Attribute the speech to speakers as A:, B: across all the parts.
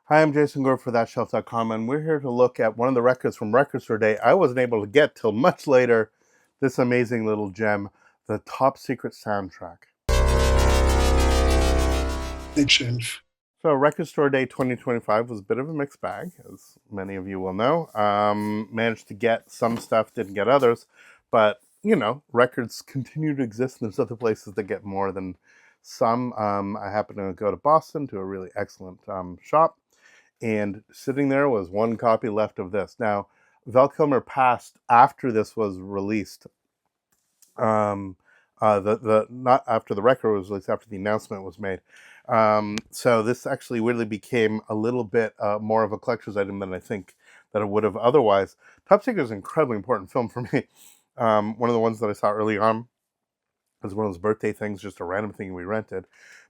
A: Hi, I'm Jason Gore for ThatShelf.com, and we're here to look at one of the records from Record Store Day I wasn't able to get till much later. This amazing little gem, the Top Secret soundtrack.
B: Big shelf.
A: So, Record Store Day 2025 was a bit of a mixed bag, as many of you will know. Managed to get some stuff, didn't get others, but records continue to exist, and there's other places that get more than some. I happened to go to Boston to a really excellent shop. And sitting there was one copy left of this. Now, Val Kilmer passed after this was released. The not after the record was released, after the announcement was made. So this actually really became a little bit more of a collector's item than I think that it would have otherwise. Top Secret is an incredibly important film for me. One of the ones that I saw early on was one of those birthday things, just a random thing we rented.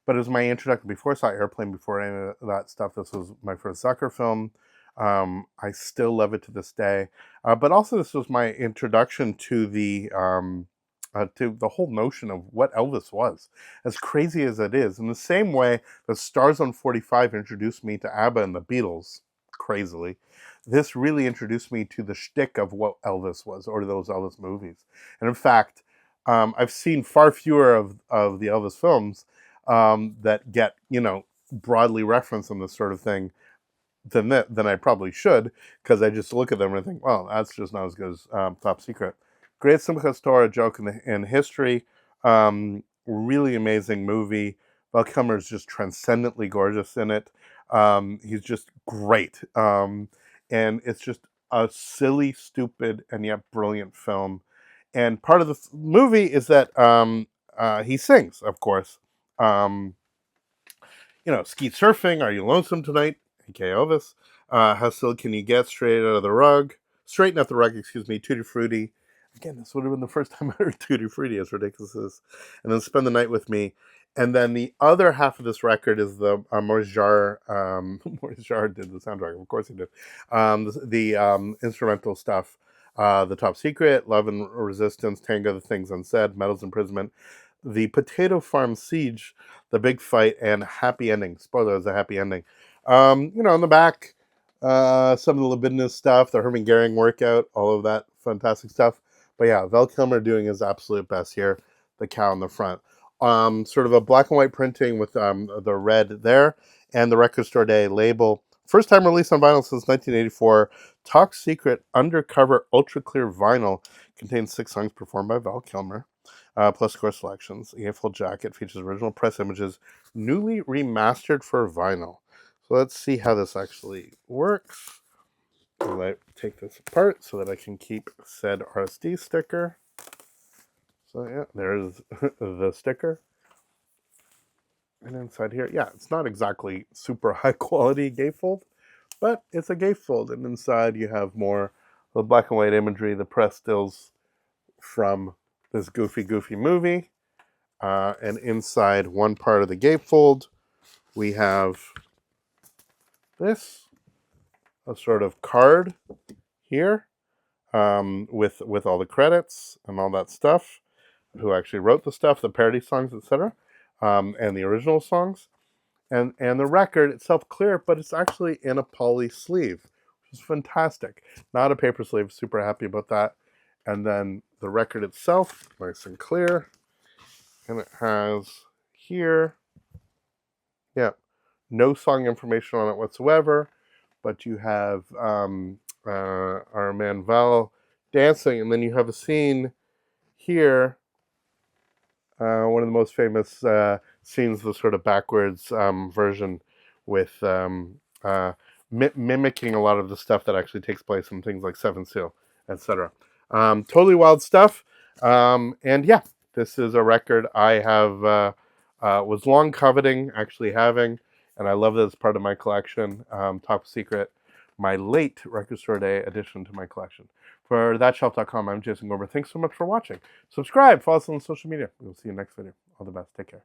A: But it was my introduction. Before I saw Airplane, before any of that stuff, this was my first soccer film. I still love it to this day. But also, this was my introduction to the whole notion of what Elvis was, as crazy as it is. In the same way that Stars on 45 introduced me to ABBA and the Beatles, crazily, this really introduced me to the shtick of what Elvis was, or those Elvis movies. And in fact, I've seen far fewer of the Elvis films that get, broadly referenced on this sort of thing than I probably should, because I just look at them and I think, well, that's just not as good as Top Secret. Great Simcha Torah joke in history. Really amazing movie. Val Kilmer is just transcendently gorgeous in it. He's just great. And it's just a silly, stupid, and yet brilliant film. And part of the movie is that he sings, of course. Skeet surfing, Are You Lonesome Tonight? A.K.A. Elvis. How Silly Can You Get? Straighten Out the Rug, excuse me, Tutti Frutti. Again, this would have been the first time I heard Tutti Frutti, as ridiculous as this. And then Spend the Night with Me. And then the other half of this record is the Maurice Jarre. Maurice Jarre did the soundtrack, of course he did. The instrumental stuff. The Top Secret, Love and Resistance, Tango, The Things Unsaid, Metal's Imprisonment, The Potato Farm Siege, The Big Fight, and Happy Ending. Spoiler, it's a happy ending. On the back, some of the libidinous stuff, the Herman Goering workout, all of that fantastic stuff. But yeah, Val Kilmer doing his absolute best here. The cow in the front. Sort of a black and white printing with the red there, and the Record Store Day label. First time released on vinyl since 1984. Top Secret Undercover Ultra Clear Vinyl contains 6 songs performed by Val Kilmer, plus score selections. The full jacket features original press images, newly remastered for vinyl. So let's see how this actually works. I'll take this apart so that I can keep said RSD sticker. So yeah, there's the sticker. And inside here, yeah, it's not exactly super high quality gatefold, but it's a gatefold. And inside you have more the black and white imagery, the press stills from this goofy movie. And inside one part of the gatefold, we have this, a sort of card here with all the credits and all that stuff, who actually wrote the stuff, the parody songs, etc., and the original songs, and the record itself clear, but it's actually in a poly sleeve, which is fantastic. Not a paper sleeve. Super happy about that. And then the record itself, nice and clear, and it has here, yeah, no song information on it whatsoever, but you have our man Val dancing, and then you have a scene here, one of the most famous scenes, the sort of backwards version with mimicking a lot of the stuff that actually takes place in things like Seven Seal, etc. Totally wild stuff. And yeah, this is a record I have was long coveting, actually having, and I love that as part of my collection. Top Secret, my late Record Store Day addition to my collection. For ThatShelf.com, I'm Jason Gorber. Thanks so much for watching. Subscribe, follow us on social media. We'll see you next video. All the best. Take care.